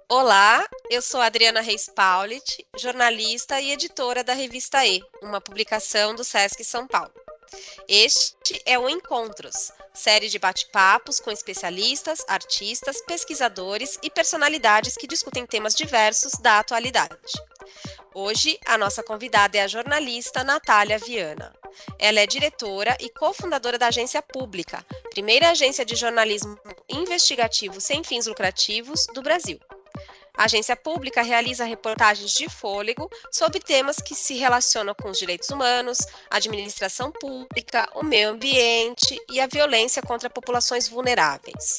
Olá, eu sou Adriana Reis Paulit, jornalista e editora da revista E, uma publicação do Sesc São Paulo. Este é o Encontros, série de bate-papos com especialistas, artistas, pesquisadores e personalidades que discutem temas diversos da atualidade. Hoje, a nossa convidada é a jornalista Natália Viana. Ela é diretora e cofundadora da Agência Pública, primeira agência de jornalismo investigativo sem fins lucrativos do Brasil. A agência pública realiza reportagens de fôlego sobre temas que se relacionam com os direitos humanos, a administração pública, o meio ambiente e a violência contra populações vulneráveis.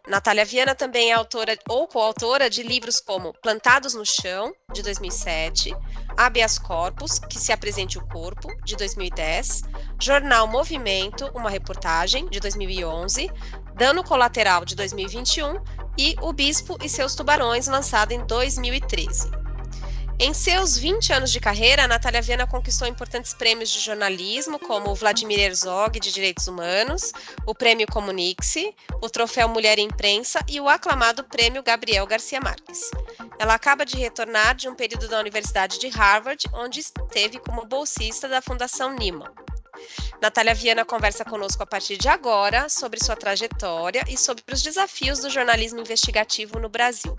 Natália Viana também é autora ou coautora de livros como Plantados no Chão, de 2007, Habeas Corpus, Que se Apresente o Corpo, de 2010, Jornal Movimento, uma reportagem, de 2011, Dano Colateral, de 2021 e O Bispo e Seus Tubarões, lançado em 2013. Em seus 20 anos de carreira, a Natália Viana conquistou importantes prêmios de jornalismo, como o Vladimir Herzog de Direitos Humanos, o Prêmio Comunique-se, o Troféu Mulher em Imprensa e o aclamado Prêmio Gabriel Garcia Marques. Ela acaba de retornar de um período da Universidade de Harvard, onde esteve como bolsista da Fundação Nieman. Natália Viana conversa conosco a partir de agora sobre sua trajetória e sobre os desafios do jornalismo investigativo no Brasil.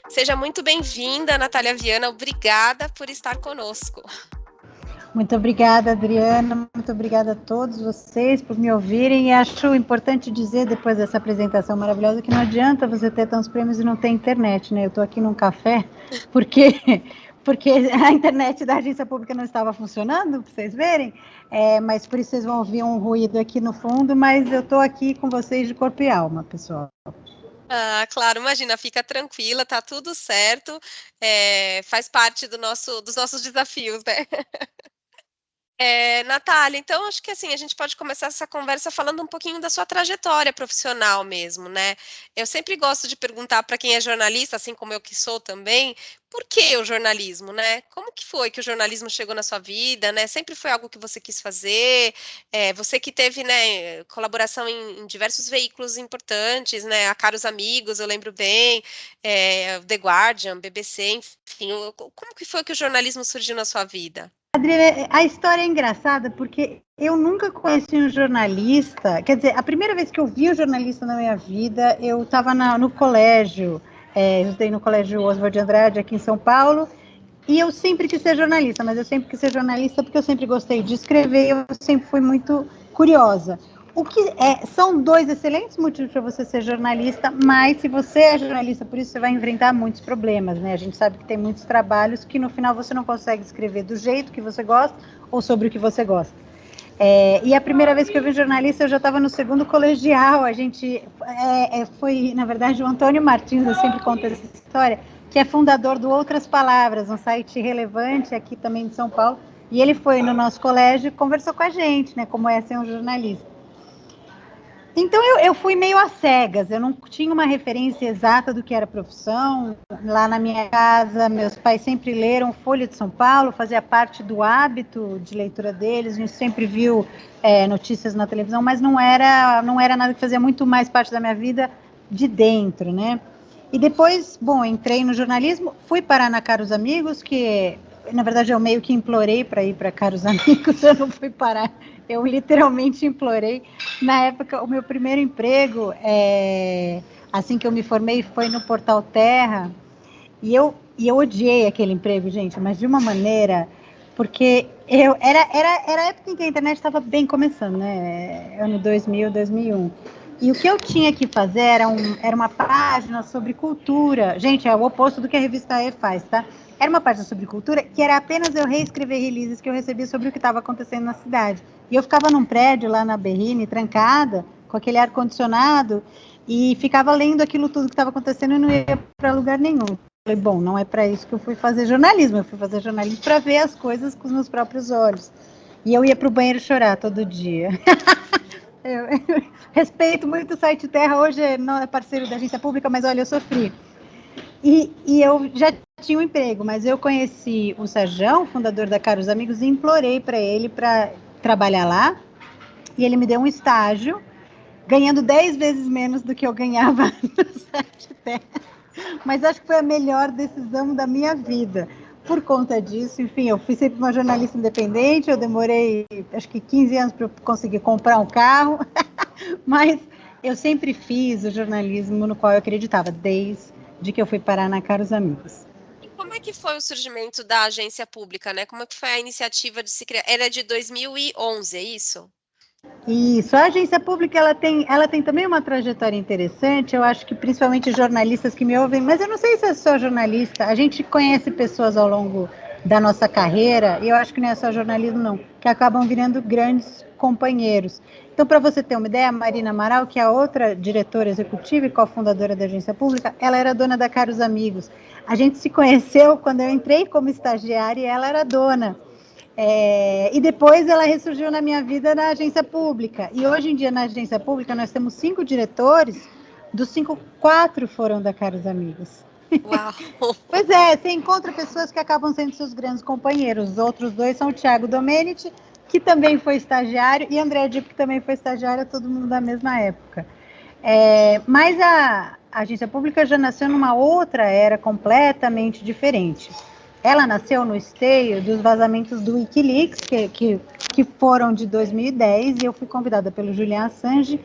Seja muito bem-vinda, Natália Viana. Obrigada por estar conosco. Muito obrigada, Adriana. Muito obrigada a todos vocês por me ouvirem. E acho importante dizer, depois dessa apresentação maravilhosa, que não adianta você ter tantos prêmios e não ter internet, né? Eu estou aqui num café, porque a internet da agência pública não estava funcionando, para vocês verem. Mas por isso vocês vão ouvir um ruído aqui no fundo, mas eu estou aqui com vocês de corpo e alma, pessoal. Ah, claro, imagina, fica tranquila, tá tudo certo, faz parte dos nossos desafios, né? Natália, então acho que assim, a gente pode começar essa conversa falando um pouquinho da sua trajetória profissional mesmo, né? Eu sempre gosto de perguntar para quem é jornalista, assim como eu que sou também, por que o jornalismo, né? Como que foi que o jornalismo chegou na sua vida, né? Sempre foi algo que você quis fazer? Você que teve, né, colaboração em diversos veículos importantes, né? A Caros Amigos, eu lembro bem, The Guardian, BBC, enfim, como que foi que o jornalismo surgiu na sua vida? Adriana, a história é engraçada porque eu nunca conheci um jornalista. Quer dizer, a primeira vez que eu vi um jornalista na minha vida, eu estava no colégio, eu estudei no colégio Oswald de Andrade, aqui em São Paulo, e eu sempre quis ser jornalista, mas eu sempre quis ser jornalista porque eu sempre gostei de escrever, eu sempre fui muito curiosa. São dois excelentes motivos para você ser jornalista, mas se você é jornalista, por isso você vai enfrentar muitos problemas, né? A gente sabe que tem muitos trabalhos que no final você não consegue escrever do jeito que você gosta ou sobre o que você gosta. E a primeira vez que eu vi um jornalista, eu já estava no segundo colegial. A gente foi, na verdade, o Antônio Martins, eu sempre conto essa história, que é fundador do Outras Palavras, um site relevante aqui também de São Paulo. E ele foi no nosso colégio e conversou com a gente, né? Como é ser um jornalista. Então eu fui meio às cegas, eu não tinha uma referência exata do que era profissão. Lá na minha casa, meus pais sempre leram Folha de São Paulo, fazia parte do hábito de leitura deles, a gente sempre viu notícias na televisão, mas não era nada que fazia muito mais parte da minha vida de dentro, né? E depois, bom, entrei no jornalismo, fui parar na Caros Amigos, que na verdade eu meio que implorei para ir para Caros Amigos, eu não fui parar, eu literalmente implorei. Na época, o meu primeiro emprego, assim que eu me formei, foi no Portal Terra, e eu odiei aquele emprego, gente, mas de uma maneira, porque era a época em que a internet estava bem começando, né? Ano 2000, 2001. E o que eu tinha que fazer era uma página sobre cultura. Gente, é o oposto do que a revista E faz, tá? Era uma página sobre cultura que era apenas eu reescrever releases que eu recebia sobre o que estava acontecendo na cidade. E eu ficava num prédio lá na Berrine, trancada, com aquele ar-condicionado, e ficava lendo aquilo tudo que estava acontecendo e não ia para lugar nenhum. Falei, bom, não é para isso que eu fui fazer jornalismo, eu fui fazer jornalismo para ver as coisas com os meus próprios olhos. E eu ia para o banheiro chorar todo dia. Eu respeito muito o site Terra, hoje não é parceiro da agência pública, mas olha, eu sofri. E eu já tinha um emprego, mas eu conheci o Sérgio, fundador da Caros Amigos, e implorei para ele para trabalhar lá. E ele me deu um estágio, ganhando 10 vezes menos do que eu ganhava no site Terra. Mas acho que foi a melhor decisão da minha vida. Por conta disso, enfim, eu fui sempre uma jornalista independente, eu demorei acho que 15 anos para conseguir comprar um carro, mas eu sempre fiz o jornalismo no qual eu acreditava, desde que eu fui parar na Caros Amigos. E como é que foi o surgimento da agência pública, né? Como é que foi a iniciativa de se criar? Era de 2011, é isso? Isso, a agência pública ela tem também uma trajetória interessante. Eu acho que principalmente jornalistas que me ouvem, mas eu não sei se é só jornalista. A gente conhece pessoas ao longo da nossa carreira, e eu acho que não é só jornalismo, não, que acabam virando grandes companheiros. Então, para você ter uma ideia, a Marina Amaral, que é a outra diretora executiva e cofundadora da agência pública, ela era dona da Caros Amigos. A gente se conheceu quando eu entrei como estagiária e ela era dona. E depois ela ressurgiu na minha vida na agência pública. E hoje em dia, na agência pública, nós temos 5 diretores, dos 5, 4 foram da Caros Amigos. Uau! Pois é, você encontra pessoas que acabam sendo seus grandes companheiros. Os outros dois são o Thiago Domenici, que também foi estagiário, e André Dipp, que também foi estagiário, todo mundo da mesma época. Mas a agência pública já nasceu numa outra era completamente diferente. Ela nasceu no esteio dos vazamentos do Wikileaks, que foram de 2010, e eu fui convidada pelo Julian Assange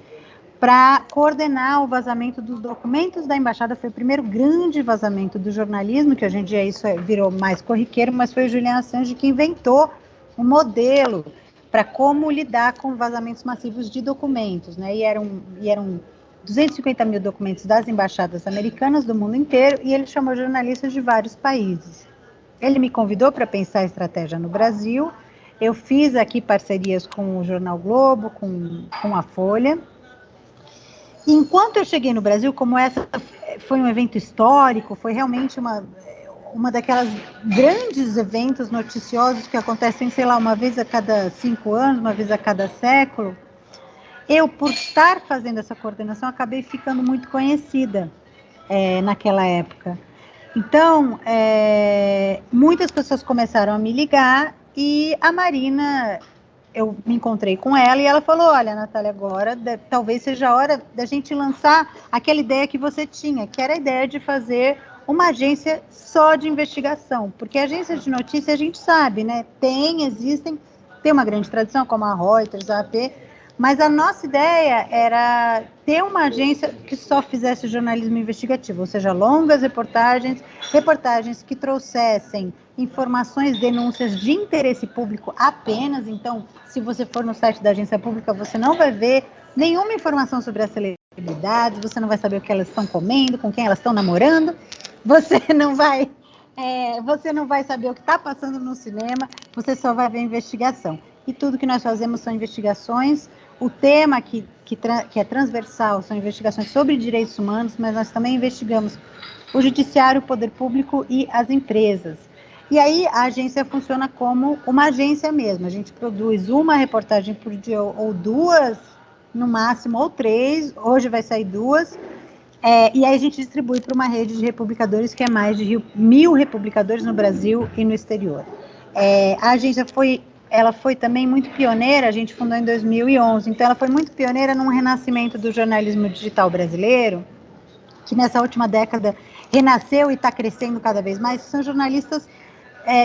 para coordenar o vazamento dos documentos da embaixada. Foi o primeiro grande vazamento do jornalismo, que hoje em dia isso virou mais corriqueiro, mas foi o Julian Assange que inventou um modelo para como lidar com vazamentos massivos de documentos, né? E eram 250 mil documentos das embaixadas americanas do mundo inteiro, e ele chamou jornalistas de vários países. Ele me convidou para pensar a estratégia no Brasil. Eu fiz aqui parcerias com o Jornal Globo, com a Folha. E enquanto eu cheguei no Brasil, como essa foi um evento histórico, foi realmente uma daquelas grandes eventos noticiosos que acontecem, sei lá, uma vez a cada 5 anos, uma vez a cada século, eu, por estar fazendo essa coordenação, acabei ficando muito conhecida naquela época. Então, muitas pessoas começaram a me ligar, e a Marina, eu me encontrei com ela e ela falou: olha, Natália, agora talvez seja a hora da gente lançar aquela ideia que você tinha, que era a ideia de fazer uma agência só de investigação, porque agências de notícia a gente sabe, né? Tem uma grande tradição, como a Reuters, a AP, mas a nossa ideia era ter uma agência que só fizesse jornalismo investigativo, ou seja, longas reportagens, reportagens que trouxessem informações, denúncias de interesse público apenas. Então, se você for no site da agência pública, você não vai ver nenhuma informação sobre as celebridades, você não vai saber o que elas estão comendo, com quem elas estão namorando, você não vai saber o que está passando no cinema, você só vai ver investigação. E tudo que nós fazemos são investigações. O tema que é transversal são investigações sobre direitos humanos, mas nós também investigamos o judiciário, o poder público e as empresas. E aí a agência funciona como uma agência mesmo. A gente produz uma reportagem por dia, ou duas, no máximo, ou três. Hoje vai sair duas. E aí a gente distribui para uma rede de republicadores, que é mais de 1.000 republicadores no Brasil e no exterior. A agência ela foi também muito pioneira. A gente fundou em 2011, então ela foi muito pioneira num renascimento do jornalismo digital brasileiro, que nessa última década renasceu e está crescendo cada vez mais. São jornalistas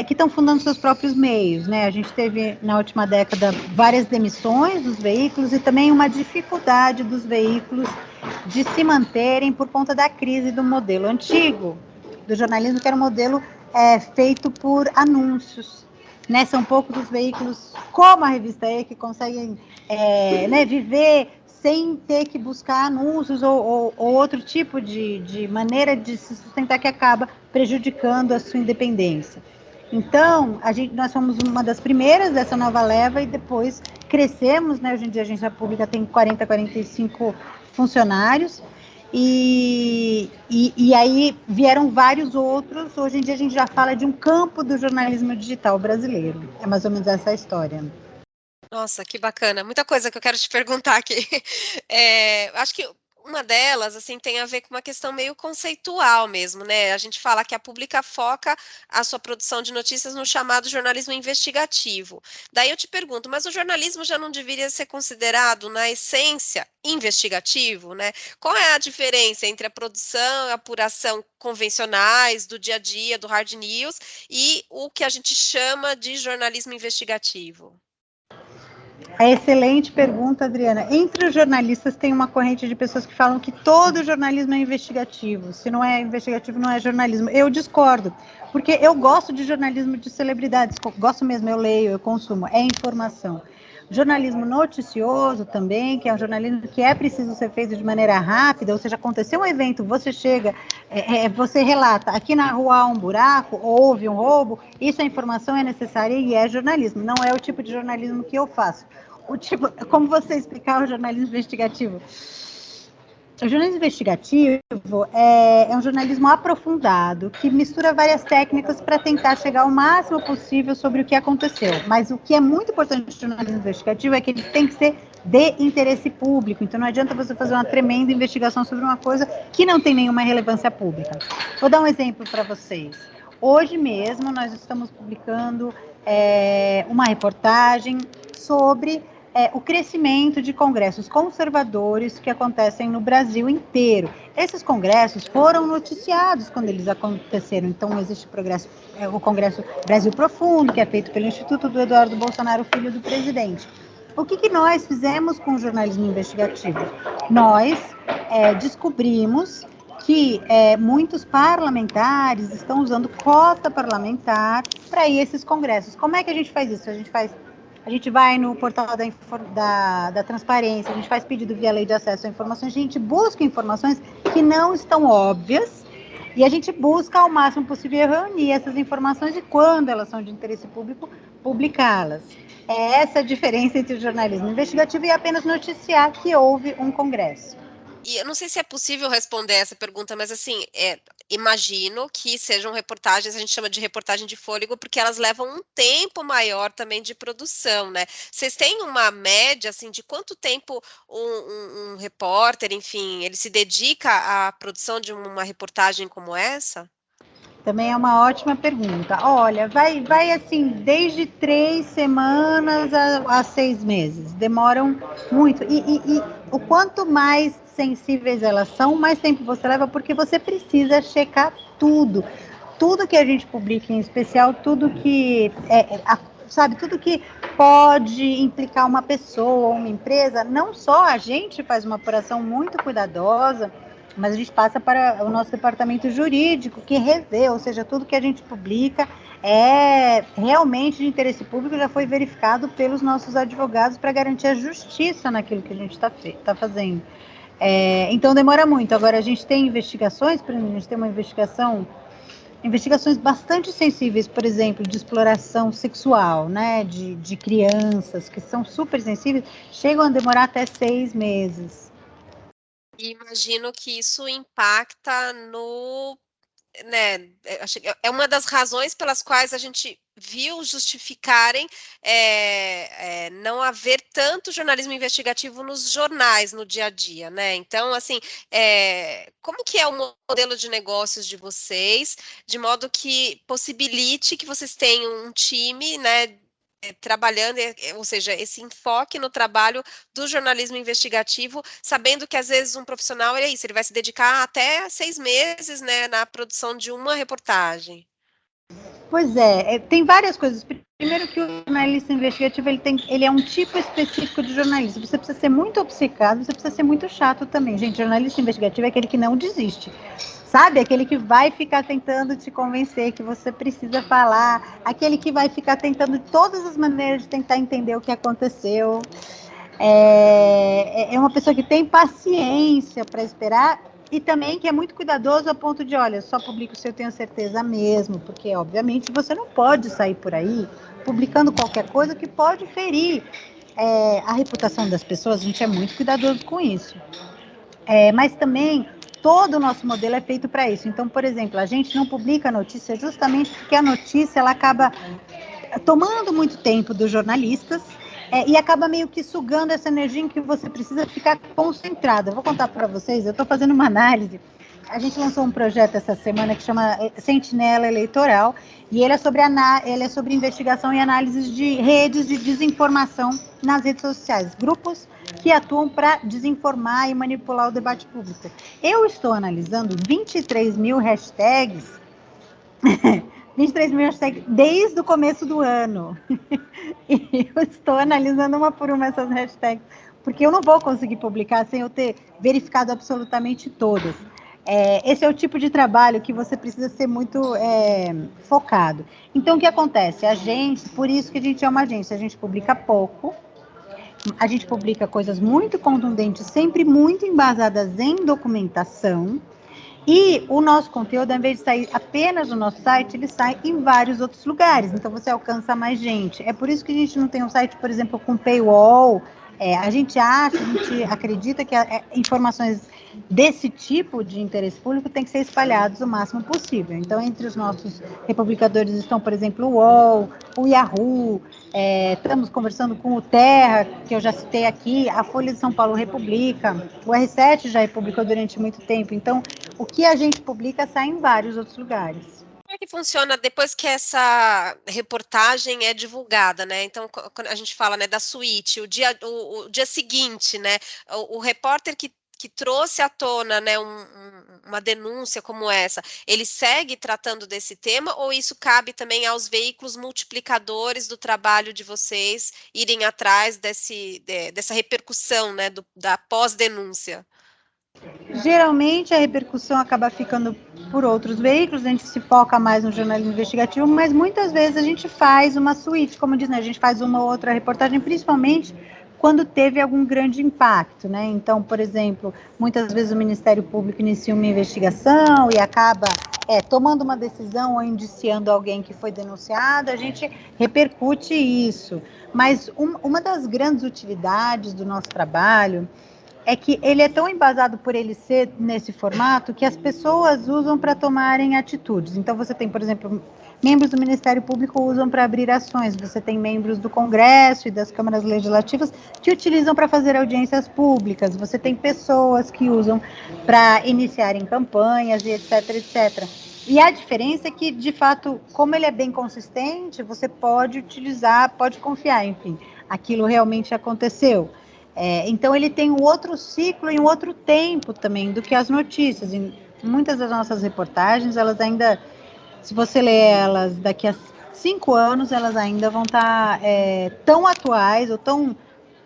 que estão fundando seus próprios meios, né? A gente teve na última década várias demissões dos veículos e também uma dificuldade dos veículos de se manterem por conta da crise do modelo antigo do jornalismo, que era um modelo feito por anúncios, né? São poucos os veículos, como a Revista E, que conseguem viver sem ter que buscar anúncios ou outro tipo de maneira de se sustentar, que acaba prejudicando a sua independência. Então, nós fomos uma das primeiras dessa nova leva, e depois crescemos, né? Hoje em dia a agência pública tem 40, 45 funcionários, e aí vieram vários outros. Hoje em dia a gente já fala de um campo do jornalismo digital brasileiro. É mais ou menos essa a história. Nossa, que bacana. Muita coisa que eu quero te perguntar aqui. Acho que Uma delas, assim, tem a ver com uma questão meio conceitual mesmo, né? A gente fala que a Pública foca a sua produção de notícias no chamado jornalismo investigativo. Daí eu te pergunto, mas o jornalismo já não deveria ser considerado, na essência, investigativo, né? Qual é a diferença entre a produção e a apuração convencionais do dia a dia, do hard news, e o que a gente chama de jornalismo investigativo? É excelente pergunta, Adriana. Entre os jornalistas tem uma corrente de pessoas que falam que todo jornalismo é investigativo. Se não é investigativo, não é jornalismo. Eu discordo, porque eu gosto de jornalismo de celebridades. Gosto mesmo, eu leio, eu consumo. É informação. Jornalismo noticioso também, que é um jornalismo que é preciso ser feito de maneira rápida, ou seja, aconteceu um evento, você chega, você relata, aqui na rua há um buraco, houve um roubo, isso é informação, é necessária e é jornalismo. Não é o tipo de jornalismo que eu faço. O tipo, como você explicar o jornalismo investigativo? O jornalismo investigativo é um jornalismo aprofundado que mistura várias técnicas para tentar chegar ao máximo possível sobre o que aconteceu. Mas o que é muito importante no jornalismo investigativo é que ele tem que ser de interesse público. Então não adianta você fazer uma tremenda investigação sobre uma coisa que não tem nenhuma relevância pública. Vou dar um exemplo para vocês. Hoje mesmo nós estamos publicando uma reportagem sobre o crescimento de congressos conservadores que acontecem no Brasil inteiro. Esses congressos foram noticiados quando eles aconteceram. Então, existe o Congresso Brasil Profundo, que é feito pelo Instituto do Eduardo Bolsonaro, filho do presidente. O que nós fizemos com o jornalismo investigativo? Nós descobrimos que muitos parlamentares estão usando cota parlamentar para ir a esses congressos. Como é que a gente faz isso? A gente vai no portal da transparência, a gente faz pedido via lei de acesso a informações, a gente busca informações que não estão óbvias e a gente busca ao máximo possível reunir essas informações e, quando elas são de interesse público, publicá-las. É essa a diferença entre o jornalismo investigativo e apenas noticiar que houve um congresso. E eu não sei se é possível responder essa pergunta, mas assim, imagino que sejam reportagens, a gente chama de reportagem de fôlego, porque elas levam um tempo maior também de produção, né? Vocês têm uma média, assim, de quanto tempo um repórter, enfim, ele se dedica à produção de uma reportagem como essa? Também é uma ótima pergunta. Olha, vai assim, desde 3 semanas a 6 meses. Demoram muito. E o quanto mais sensíveis elas são, mais tempo você leva, porque você precisa checar tudo. Tudo que a gente publica, em especial, tudo que sabe, tudo que pode implicar uma pessoa ou uma empresa, não só a gente faz uma apuração muito cuidadosa, mas a gente passa para o nosso departamento jurídico, que revê, ou seja, tudo que a gente publica é realmente de interesse público, já foi verificado pelos nossos advogados para garantir a justiça naquilo que a gente está fazendo. Então demora muito. Agora, a gente tem investigações, por exemplo, a gente tem uma investigações bastante sensíveis, por exemplo, de exploração sexual, né, de crianças, que são super sensíveis, chegam a demorar até 6 meses. E imagino que isso impacta no, né, é uma das razões pelas quais a gente viu justificarem não haver tanto jornalismo investigativo nos jornais no dia a dia, né? Então, assim, como que é o modelo de negócios de vocês, de modo que possibilite que vocês tenham um time, né, trabalhando, ou seja, esse enfoque no trabalho do jornalismo investigativo, sabendo que às vezes um profissional é isso, ele vai se dedicar até 6 meses, né, na produção de uma reportagem. Pois tem várias coisas. Primeiro que o jornalista investigativo ele é um tipo específico de jornalista. Você precisa ser muito obcecado, você precisa ser muito chato também. Gente, jornalista investigativo é aquele que não desiste. Sabe? Aquele que vai ficar tentando te convencer que você precisa falar, aquele que vai ficar tentando de todas as maneiras de tentar entender o que aconteceu. É uma pessoa que tem paciência para esperar e também que é muito cuidadoso a ponto de, olha, só publico se eu tenho certeza mesmo, porque, obviamente, você não pode sair por aí publicando qualquer coisa que pode ferir a reputação das pessoas. A gente é muito cuidadoso com isso. Mas também todo o nosso modelo é feito para isso. Então, por exemplo, a gente não publica notícia justamente porque a notícia ela acaba tomando muito tempo dos jornalistas E acaba meio que sugando essa energia em que você precisa ficar concentrada. Eu vou contar para vocês, eu estou fazendo uma análise. A gente lançou um projeto essa semana que chama Sentinela Eleitoral, e ele é sobre investigação e análise de redes de desinformação nas redes sociais, grupos que atuam para desinformar e manipular o debate público. Eu estou analisando 23 mil hashtags 23 mil hashtags desde o começo do ano. E eu estou analisando uma por uma essas hashtags, porque eu não vou conseguir publicar sem eu ter verificado absolutamente todas. Esse é o tipo de trabalho que você precisa ser muito focado. Então, o que acontece? A gente, por isso que a gente é uma agência, a gente publica pouco, a gente publica coisas muito contundentes, sempre muito embasadas em documentação, e o nosso conteúdo, ao invés de sair apenas no nosso site, ele sai em vários outros lugares. Então, você alcança mais gente. É por isso que a gente não tem um site, por exemplo, com paywall. A gente acredita que informações desse tipo de interesse público tem que ser espalhados o máximo possível. Então, entre os nossos republicadores estão, por exemplo, o UOL, o Yahoo, estamos conversando com o Terra, que eu já citei aqui, a Folha de São Paulo republica, o R7 já republicou durante muito tempo. Então, o que a gente publica sai em vários outros lugares. Como é que funciona depois que essa reportagem é divulgada, né? Então, quando a gente fala, né, da suíte, o dia seguinte, né? O repórter que trouxe à tona, né, uma denúncia como essa, ele segue tratando desse tema ou isso cabe também aos veículos multiplicadores do trabalho de vocês irem atrás dessa repercussão, né, da pós-denúncia? Geralmente a repercussão acaba ficando por outros veículos, a gente se foca mais no jornalismo investigativo, mas muitas vezes a gente faz uma suíte, como diz, né? A gente faz uma ou outra reportagem, principalmente quando teve algum grande impacto, né? Então, por exemplo, muitas vezes o Ministério Público inicia uma investigação e acaba tomando uma decisão ou indiciando alguém que foi denunciado, a gente repercute isso. Mas uma das grandes utilidades do nosso trabalho é que ele é tão embasado por ele ser nesse formato que as pessoas usam para tomarem atitudes. Então, você tem, por exemplo, membros do Ministério Público usam para abrir ações, você tem membros do Congresso e das câmaras legislativas que utilizam para fazer audiências públicas, você tem pessoas que usam para iniciarem campanhas e etc, etc. E a diferença é que, de fato, como ele é bem consistente, você pode utilizar, pode confiar, enfim, aquilo realmente aconteceu. Então, ele tem um outro ciclo e um outro tempo também do que as notícias. E muitas das nossas reportagens, elas ainda, se você ler elas daqui a 5 anos, elas ainda vão estar tão atuais ou tão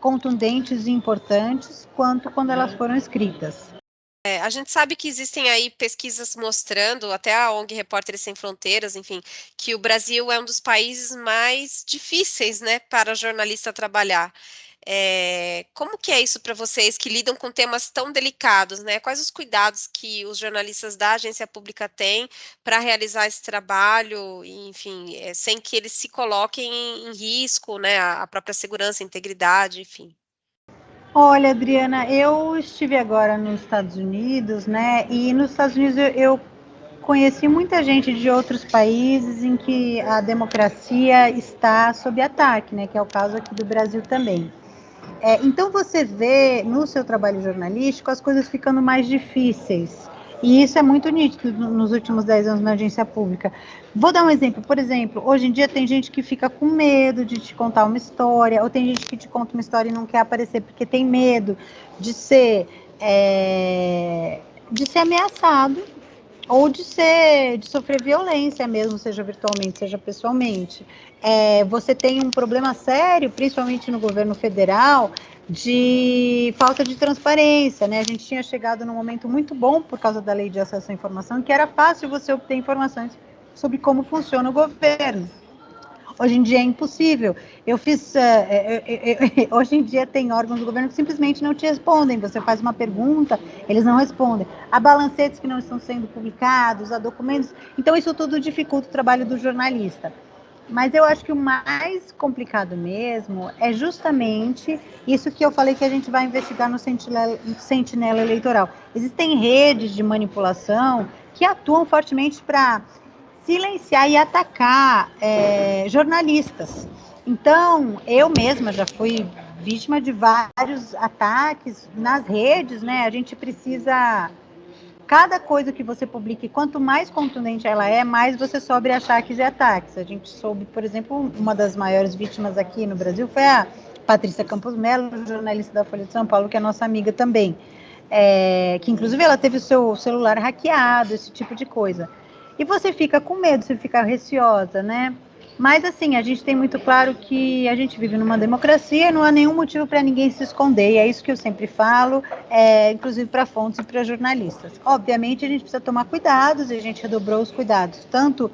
contundentes e importantes quanto quando elas foram escritas. A gente sabe que existem aí pesquisas mostrando, até a ONG Repórteres Sem Fronteiras, enfim, que o Brasil é um dos países mais difíceis, né, para jornalista trabalhar. Como que é isso para vocês que lidam com temas tão delicados, né? Quais os cuidados que os jornalistas da agência pública têm para realizar esse trabalho, enfim, sem que eles se coloquem em risco, né, a própria segurança, a integridade, enfim. Olha, Adriana, eu estive agora nos Estados Unidos, né? E nos Estados Unidos eu conheci muita gente de outros países em que a democracia está sob ataque, né? Que é o caso aqui do Brasil também. Então você vê no seu trabalho jornalístico as coisas ficando mais difíceis. E isso é muito nítido nos últimos 10 anos na agência pública. Vou dar um exemplo. Por exemplo, hoje em dia tem gente que fica com medo de te contar uma história, ou tem gente que te conta uma história e não quer aparecer porque tem medo de ser, de ser ameaçado ou de sofrer violência mesmo, seja virtualmente, seja pessoalmente. Você tem um problema sério, principalmente no governo federal, de falta de transparência, né? A gente tinha chegado num momento muito bom por causa da lei de acesso à informação, que era fácil você obter informações sobre como funciona o governo. Hoje em dia é impossível. Hoje em dia tem órgãos do governo que simplesmente não te respondem. Você faz uma pergunta, eles não respondem. Há balancetes que não estão sendo publicados, há documentos. Então, isso tudo dificulta o trabalho do jornalista. Mas eu acho que o mais complicado mesmo é justamente isso que eu falei que a gente vai investigar no Sentinela Eleitoral. Existem redes de manipulação que atuam fortemente para silenciar e atacar jornalistas. Então, eu mesma já fui vítima de vários ataques nas redes, né? A gente precisa... Cada coisa que você publique, quanto mais contundente ela é, mais você sobe ataques e ataques. A gente soube, por exemplo, uma das maiores vítimas aqui no Brasil foi a Patrícia Campos Melo, jornalista da Folha de São Paulo, que é nossa amiga também. Que inclusive ela teve o seu celular hackeado, esse tipo de coisa. E você fica com medo, você fica receosa, né? Mas, assim, a gente tem muito claro que a gente vive numa democracia e não há nenhum motivo para ninguém se esconder. E é isso que eu sempre falo, inclusive para fontes e para jornalistas. Obviamente, a gente precisa tomar cuidados, e a gente redobrou os cuidados, tanto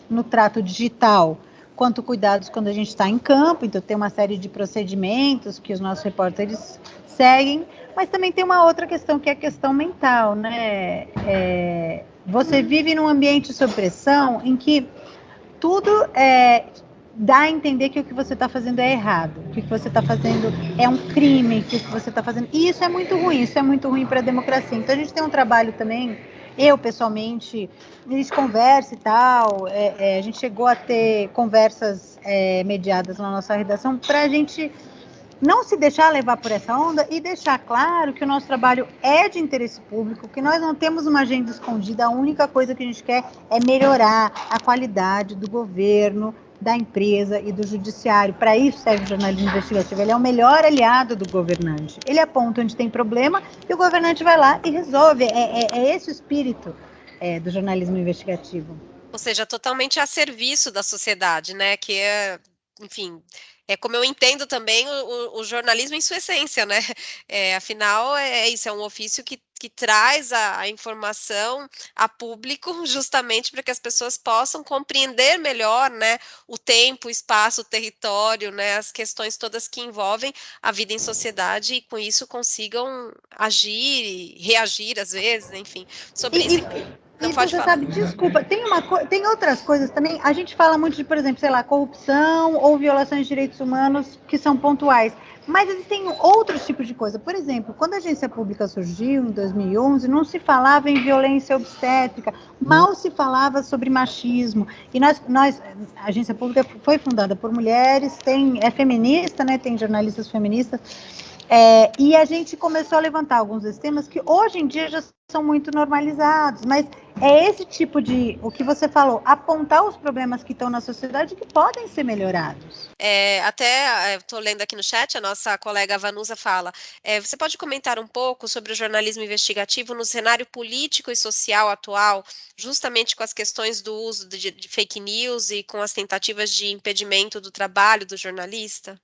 no trato digital, quanto cuidados quando a gente está em campo. Então, tem uma série de procedimentos que os nossos repórteres seguem, mas também tem uma outra questão, que é a questão mental, né? Você vive num ambiente sob pressão em que tudo dá a entender que o que você está fazendo é errado, que o que você está fazendo é um crime, que o que você está fazendo... E isso é muito ruim para a democracia. Então, a gente tem um trabalho também, eu, pessoalmente, a gente conversa e tal, a gente chegou a ter conversas mediadas na nossa redação para a gente não se deixar levar por essa onda e deixar claro que o nosso trabalho é de interesse público, que nós não temos uma agenda escondida, a única coisa que a gente quer é melhorar a qualidade do governo, da empresa e do judiciário. Para isso serve o jornalismo investigativo, ele é o melhor aliado do governante. Ele aponta onde tem problema e o governante vai lá e resolve. É esse o espírito do jornalismo investigativo. Ou seja, totalmente a serviço da sociedade, né? Que é, enfim, é como eu entendo também o jornalismo em sua essência, né? Afinal, isso, é um ofício que traz a informação a público justamente para que as pessoas possam compreender melhor, né, o tempo, o espaço, o território, né, as questões todas que envolvem a vida em sociedade e com isso consigam agir e reagir às vezes, enfim. Sobre isso, não E pode você falar. sabe, desculpa, tem outras coisas também. A gente fala muito de, por exemplo, sei lá, corrupção ou violações de direitos humanos que são pontuais. Mas existem outros tipos de coisa. Por exemplo, quando a agência pública surgiu, em 2011, não se falava em violência obstétrica, mal se falava sobre machismo. E a agência pública foi fundada por mulheres, é feminista, né? Tem jornalistas feministas. E a gente começou a levantar alguns desses temas que hoje em dia já são muito normalizados, mas é esse tipo de, o que você falou, apontar os problemas que estão na sociedade que podem ser melhorados. Até estou lendo aqui no chat, a nossa colega Vanusa fala, você pode comentar um pouco sobre o jornalismo investigativo no cenário político e social atual, justamente com as questões do uso de fake news e com as tentativas de impedimento do trabalho do jornalista?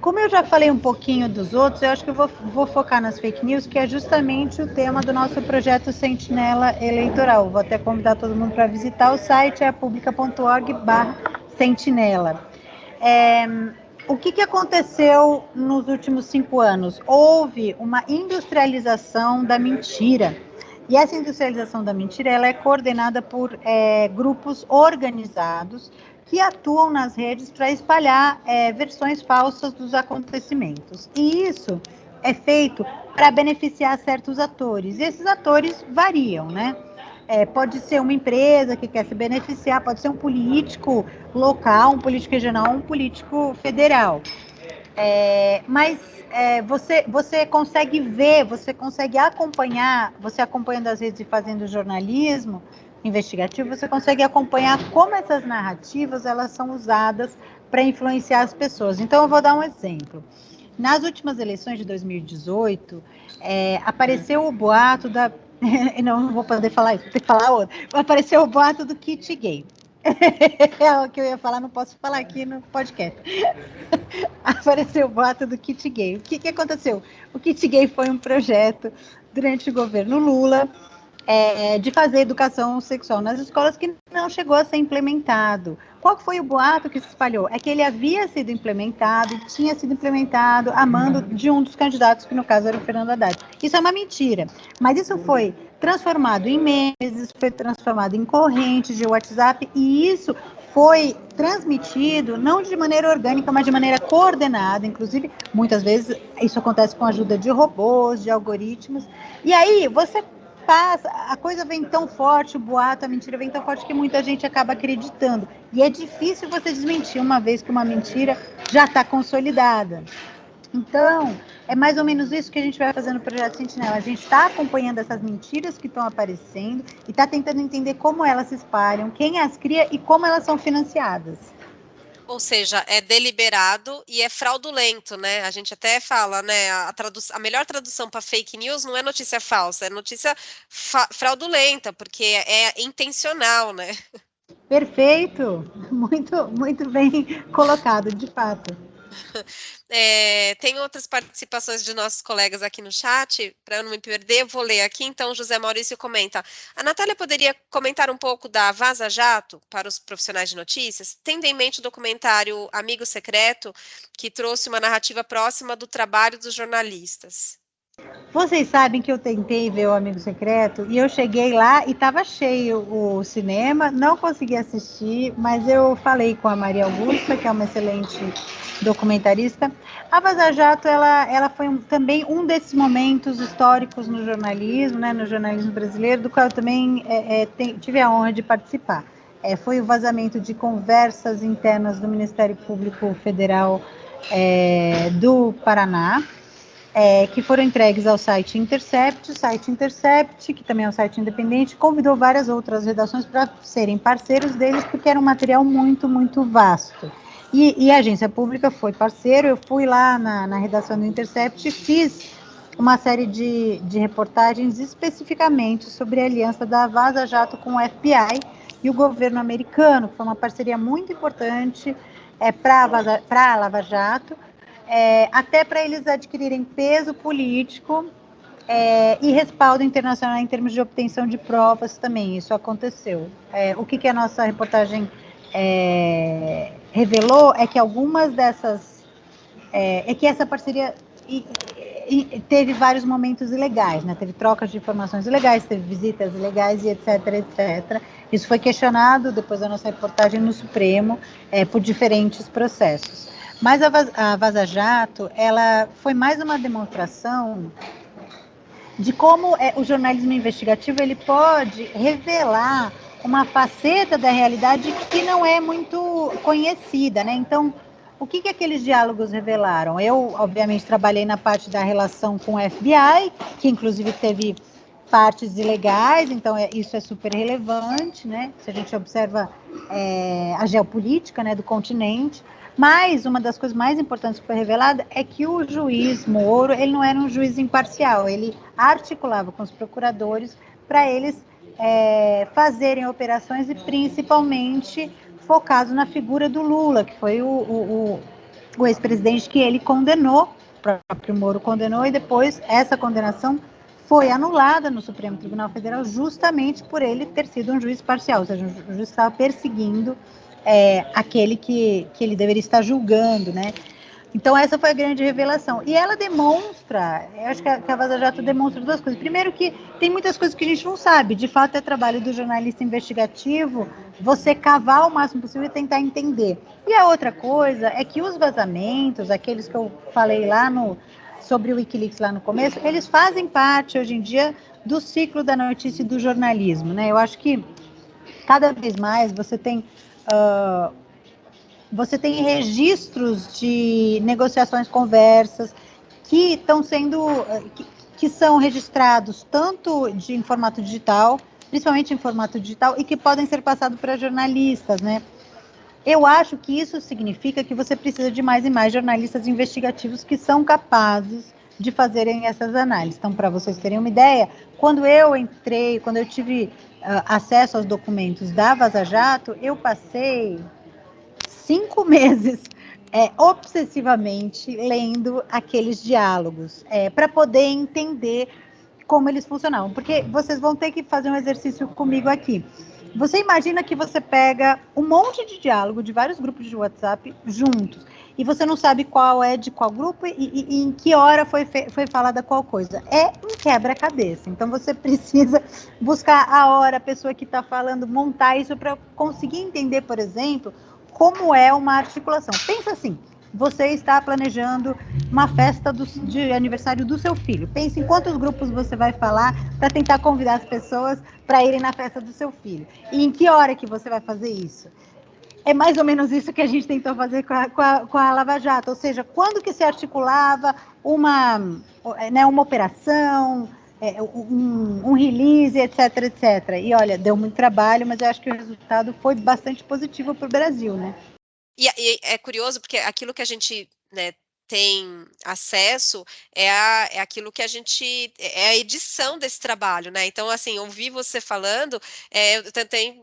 Como eu já falei um pouquinho dos outros, eu acho que eu vou focar nas fake news, que é justamente o tema do nosso projeto Sentinela Eleitoral. Vou até convidar todo mundo para visitar o site, é publica.org/sentinela. O que aconteceu nos últimos 5 anos? Houve uma industrialização da mentira. E essa industrialização da mentira, ela é coordenada por grupos organizados que atuam nas redes para espalhar versões falsas dos acontecimentos. E isso é feito para beneficiar certos atores. E esses atores variam, né? Pode ser uma empresa que quer se beneficiar, pode ser um político local, um político regional, um político federal. Mas você consegue ver, você consegue acompanhar, você acompanhando as redes e fazendo jornalismo investigativo, você consegue acompanhar como essas narrativas elas são usadas para influenciar as pessoas. Então, eu vou dar um exemplo. Nas últimas eleições de 2018, apareceu o boato da... não vou poder falar isso, vou ter que falar outra. Apareceu o boato do kit gay. É o que eu ia falar, não posso falar aqui no podcast. Apareceu o boato do kit gay. O que aconteceu? O kit gay foi um projeto durante o governo Lula de fazer educação sexual nas escolas que não chegou a ser implementado. Qual foi o boato que se espalhou? É que ele havia sido implementado, tinha sido implementado a mando de um dos candidatos, que no caso era o Fernando Haddad. Isso é uma mentira, mas isso foi transformado em memes, foi transformado em correntes de WhatsApp, e isso foi transmitido não de maneira orgânica, mas de maneira coordenada. Inclusive, muitas vezes isso acontece com a ajuda de robôs, de algoritmos. E aí, você passa, a coisa vem tão forte, o boato, a mentira vem tão forte que muita gente acaba acreditando. E é difícil você desmentir uma vez que uma mentira já está consolidada. Então, é mais ou menos isso que a gente vai fazer no Projeto Sentinela. A gente está acompanhando essas mentiras que estão aparecendo e está tentando entender como elas se espalham, quem as cria e como elas são financiadas. Ou seja, é deliberado e é fraudulento, né? A gente até fala, né? A melhor tradução para fake news não é notícia falsa, é notícia fraudulenta, porque é intencional, né? Perfeito, muito, muito bem colocado, de fato. Tem outras participações de nossos colegas aqui no chat, para eu não me perder, vou ler aqui. Então, José Maurício comenta: a Natália poderia comentar um pouco da Vaza Jato para os profissionais de notícias, tendo em mente o documentário Amigo Secreto, que trouxe uma narrativa próxima do trabalho dos jornalistas. Vocês sabem que eu tentei ver o Amigo Secreto e eu cheguei lá e estava cheio o cinema, não consegui assistir, mas eu falei com a Maria Augusta, que é uma excelente documentarista. A Vaza Jato, ela foi também um desses momentos históricos no jornalismo, né, no jornalismo brasileiro, do qual eu também tive a honra de participar. Foi o vazamento de conversas internas do Ministério Público Federal do Paraná, que foram entregues ao site Intercept. O site Intercept, que também é um site independente, convidou várias outras redações para serem parceiros deles, porque era um material muito, muito vasto. E a agência pública foi parceiro, eu fui lá na redação do Intercept e fiz uma série de reportagens especificamente sobre a aliança da Vaza Jato com o FBI e o governo americano, que foi uma parceria muito importante para a Lava Jato, até para eles adquirirem peso político e respaldo internacional em termos de obtenção de provas também. Isso aconteceu. O que a nossa reportagem revelou é que algumas dessas... que essa parceria teve vários momentos ilegais, né? Teve trocas de informações ilegais, teve visitas ilegais e etc, etc. Isso foi questionado depois da nossa reportagem no Supremo, por diferentes processos. Mas a Vaza Jato, ela foi mais uma demonstração de como o jornalismo investigativo ele pode revelar uma faceta da realidade que não é muito conhecida, né? Então, o que aqueles diálogos revelaram? Eu, obviamente, trabalhei na parte da relação com o FBI, que inclusive teve partes ilegais, então isso é super relevante, né? Se a gente observa a geopolítica, né, do continente. Mas uma das coisas mais importantes que foi revelada é que o juiz Moro, ele não era um juiz imparcial, ele articulava com os procuradores para eles fazerem operações e principalmente focado na figura do Lula, que foi o ex-presidente que ele condenou, o próprio Moro condenou, e depois essa condenação foi anulada no Supremo Tribunal Federal justamente por ele ter sido um juiz parcial, ou seja, um juiz estava perseguindo aquele que ele deveria estar julgando, né? Então, essa foi a grande revelação. E ela demonstra, eu acho que a Vaza Jato demonstra duas coisas. Primeiro que tem muitas coisas que a gente não sabe. De fato, é trabalho do jornalista investigativo você cavar o máximo possível e tentar entender. E a outra coisa é que os vazamentos, aqueles que eu falei lá sobre o Wikileaks lá no começo, eles fazem parte, hoje em dia, do ciclo da notícia e do jornalismo, né? Eu acho que cada vez mais você tem registros de negociações, conversas que estão sendo, que são registrados tanto em formato digital, principalmente em formato digital, e que podem ser passados para jornalistas, né? Eu acho que isso significa que você precisa de mais e mais jornalistas investigativos que são capazes de fazerem essas análises. Então, para vocês terem uma ideia, quando eu tive acesso aos documentos da Vaza Jato, eu passei 5 meses obsessivamente lendo aqueles diálogos para poder entender como eles funcionavam. Porque vocês vão ter que fazer um exercício comigo aqui. Você imagina que você pega um monte de diálogo de vários grupos de WhatsApp juntos e você não sabe qual é de qual grupo e em que hora foi falada qual coisa. É um quebra-cabeça. Então você precisa buscar a hora, a pessoa que está falando, montar isso para conseguir entender, por exemplo, como é uma articulação. Pensa assim, você está planejando uma festa de aniversário do seu filho. Pense em quantos grupos você vai falar para tentar convidar as pessoas para irem na festa do seu filho. E em que hora que você vai fazer isso? É mais ou menos isso que a gente tentou fazer com a Lava Jato, ou seja, quando que se articulava uma, né, uma operação, um release, etc, etc. E olha, deu muito trabalho, mas eu acho que o resultado foi bastante positivo para o Brasil, né? E é curioso porque aquilo que a gente, né, tem acesso é aquilo que a gente é a edição desse trabalho, né? Então, assim, ouvir você falando, eu tentei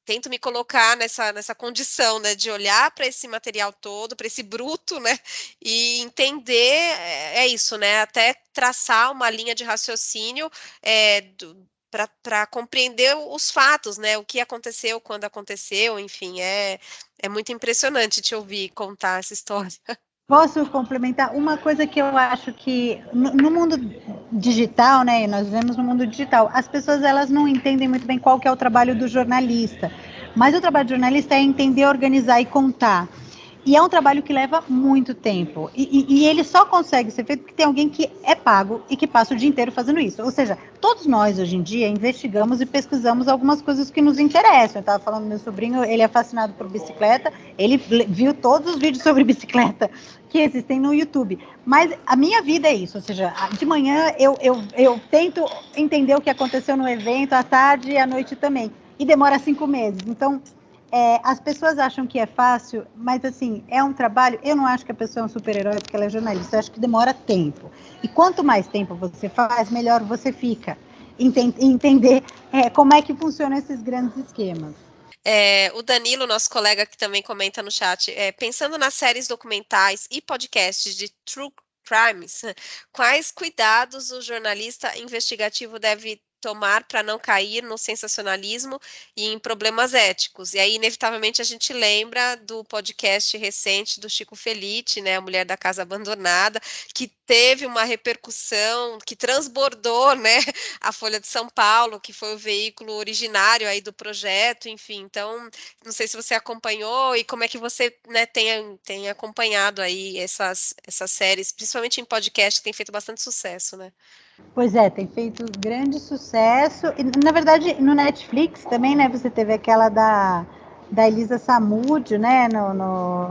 tento me colocar nessa condição, né, de olhar para esse material todo, para esse bruto, né, e entender é isso, né, até traçar uma linha de raciocínio para compreender os fatos, né, o que aconteceu, quando aconteceu, enfim, é muito impressionante te ouvir contar essa história. Posso complementar uma coisa que eu acho que no mundo digital, né? Nós vivemos no mundo digital. As pessoas elas não entendem muito bem qual que é o trabalho do jornalista. Mas o trabalho do jornalista é entender, organizar e contar. E é um trabalho que leva muito tempo. E ele só consegue ser feito porque tem alguém que é pago e que passa o dia inteiro fazendo isso. Ou seja, todos nós, hoje em dia, investigamos e pesquisamos algumas coisas que nos interessam. Eu estava falando do meu sobrinho, ele é fascinado por bicicleta, ele viu todos os vídeos sobre bicicleta que existem no YouTube. Mas a minha vida é isso, ou seja, de manhã eu tento entender o que aconteceu no evento, à tarde e à noite também. E demora 5 meses. Então, as pessoas acham que é fácil, mas assim, é um trabalho. Eu não acho que a pessoa é um super-herói porque ela é jornalista, eu acho que demora tempo. E quanto mais tempo você faz, melhor você fica. Entender como é que funcionam esses grandes esquemas. O Danilo, nosso colega que também comenta no chat, pensando nas séries documentais e podcasts de True Crimes, quais cuidados o jornalista investigativo deve tomar para não cair no sensacionalismo e em problemas éticos? E aí, inevitavelmente, a gente lembra do podcast recente do Chico Felitti, né, a Mulher da Casa Abandonada, que teve uma repercussão, que transbordou, né, a Folha de São Paulo, que foi o veículo originário aí do projeto, enfim. Então, não sei se você acompanhou e como é que você, né, tem acompanhado aí essas séries, principalmente em podcast, que tem feito bastante sucesso, né? Pois é, tem feito grande sucesso. E, na verdade, no Netflix também, né? Você teve aquela da Elisa Samúdio, né?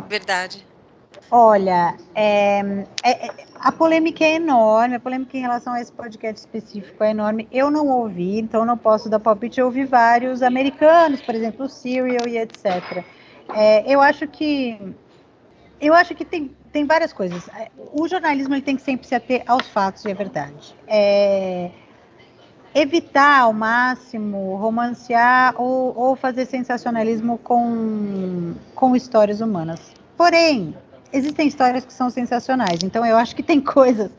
Verdade. Olha, a polêmica é enorme, a polêmica em relação a esse podcast específico é enorme. Eu não ouvi, então não posso dar palpite. Eu ouvi vários americanos, por exemplo, o Serial e etc. Eu acho que tem várias coisas. O jornalismo ele tem que sempre se ater aos fatos e à verdade. Evitar ao máximo romancear ou fazer sensacionalismo com histórias humanas. Porém, existem histórias que são sensacionais. Então, eu acho que tem coisas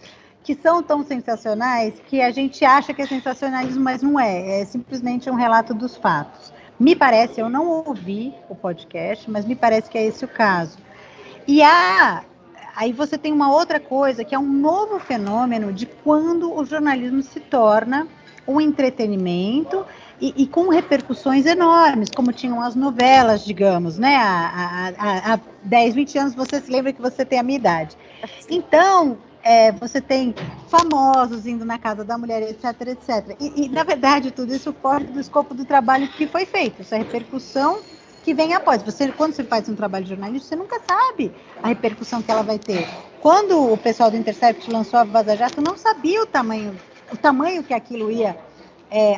que são tão sensacionais que a gente acha que é sensacionalismo, mas não é. É simplesmente um relato dos fatos. Me parece, eu não ouvi o podcast, mas me parece que é esse o caso. E aí você tem uma outra coisa, que é um novo fenômeno de quando o jornalismo se torna um entretenimento e com repercussões enormes, como tinham as novelas, digamos, né? Há 10, 20 anos você se lembra que você tem a minha idade. Então, você tem famosos indo na casa da mulher, etc, etc. Na verdade, tudo isso foge do escopo do trabalho que foi feito, essa repercussão que vem após. Quando você faz um trabalho jornalístico, você nunca sabe a repercussão que ela vai ter. Quando o pessoal do Intercept lançou a Vaza Jato, não sabia o tamanho que aquilo ia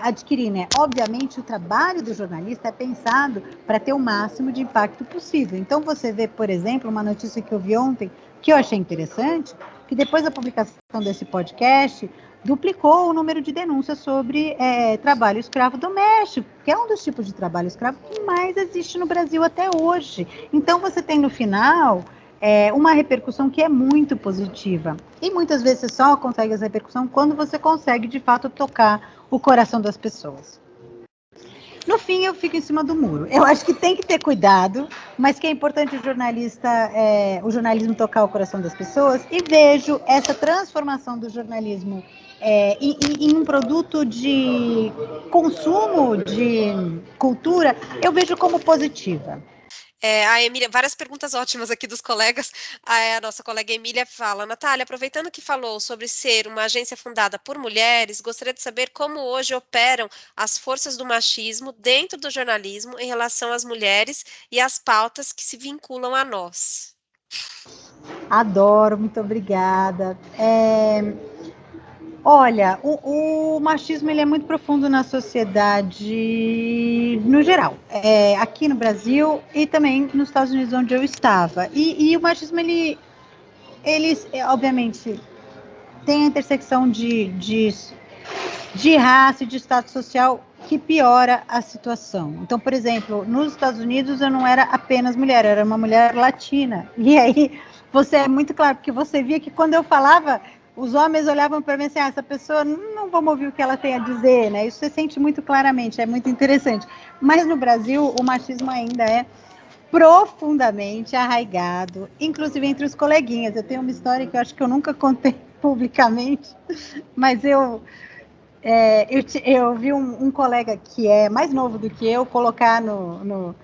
adquirir, né? Obviamente, o trabalho do jornalista é pensado para ter o máximo de impacto possível. Então, você vê, por exemplo, uma notícia que eu vi ontem, que eu achei interessante, que depois da publicação desse podcast, duplicou o número de denúncias sobre trabalho escravo doméstico, que é um dos tipos de trabalho escravo que mais existe no Brasil até hoje. Então, você tem no final uma repercussão que é muito positiva. E muitas vezes você só consegue essa repercussão quando você consegue, de fato, tocar o coração das pessoas. No fim, eu fico em cima do muro. Eu acho que tem que ter cuidado, mas que é importante o jornalismo tocar o coração das pessoas, e vejo essa transformação do jornalismo em um produto de consumo, de cultura, eu vejo como positiva. A Emília, várias perguntas ótimas aqui dos colegas. A nossa colega Emília fala: Natália, aproveitando que falou sobre ser uma agência fundada por mulheres, gostaria de saber como hoje operam as forças do machismo dentro do jornalismo em relação às mulheres e às pautas que se vinculam a nós. Adoro, muito obrigada. Olha, o machismo ele é muito profundo na sociedade no geral, aqui no Brasil e também nos Estados Unidos, onde eu estava. E o machismo, ele obviamente, tem a intersecção de raça e de status social que piora a situação. Então, por exemplo, nos Estados Unidos eu não era apenas mulher, eu era uma mulher latina. E aí você é muito claro, porque você via que quando eu falava, os homens olhavam para mim assim, essa pessoa, não vamos ouvir o que ela tem a dizer, né? Isso você sente muito claramente, é muito interessante. Mas no Brasil, o machismo ainda é profundamente arraigado, inclusive entre os coleguinhas. Eu tenho uma história que eu acho que eu nunca contei publicamente, mas eu vi um colega que é mais novo do que eu colocar no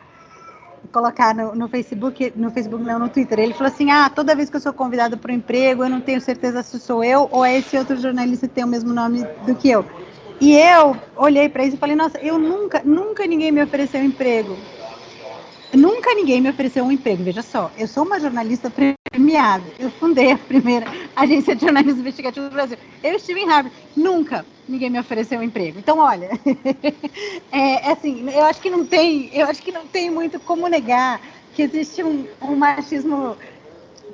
Facebook, não, no Twitter. Ele falou assim: toda vez que eu sou convidado para um emprego, eu não tenho certeza se sou eu ou é esse outro jornalista que tem o mesmo nome do que eu. E eu olhei para isso e falei: nossa, eu nunca ninguém me ofereceu um emprego. Nunca ninguém me ofereceu um emprego. Veja só, eu sou uma jornalista premiada. Eu fundei a primeira agência de jornalismo investigativo do Brasil. Eu estive em Harvard. Nunca ninguém me ofereceu um emprego. Então, olha, assim, eu acho que não tem muito como negar que existe um machismo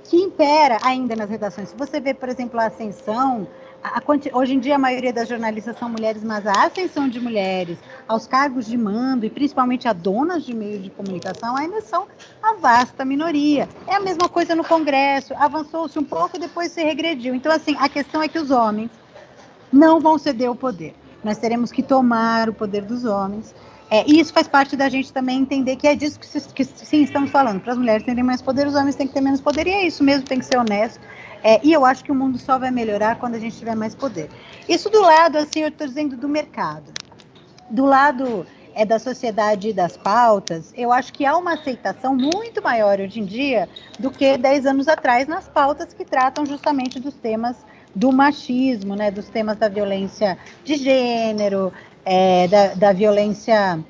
que impera ainda nas redações. Se você vê, por exemplo, a ascensão, hoje em dia a maioria das jornalistas são mulheres, mas a ascensão de mulheres aos cargos de mando e principalmente a donas de meios de comunicação ainda são a vasta minoria. É a mesma coisa no Congresso, avançou-se um pouco, depois se regrediu. Então, assim, a questão é que os homens não vão ceder o poder. Nós teremos que tomar o poder dos homens. E isso faz parte da gente também entender que é disso que sim estamos falando. Para as mulheres terem mais poder, os homens têm que ter menos poder. E é isso mesmo, tem que ser honesto. E eu acho que o mundo só vai melhorar quando a gente tiver mais poder. Isso do lado, assim, eu estou dizendo do mercado. Do lado da sociedade e das pautas, eu acho que há uma aceitação muito maior hoje em dia do que 10 anos atrás nas pautas que tratam justamente dos temas do machismo, né, dos temas da violência de gênero, da violência,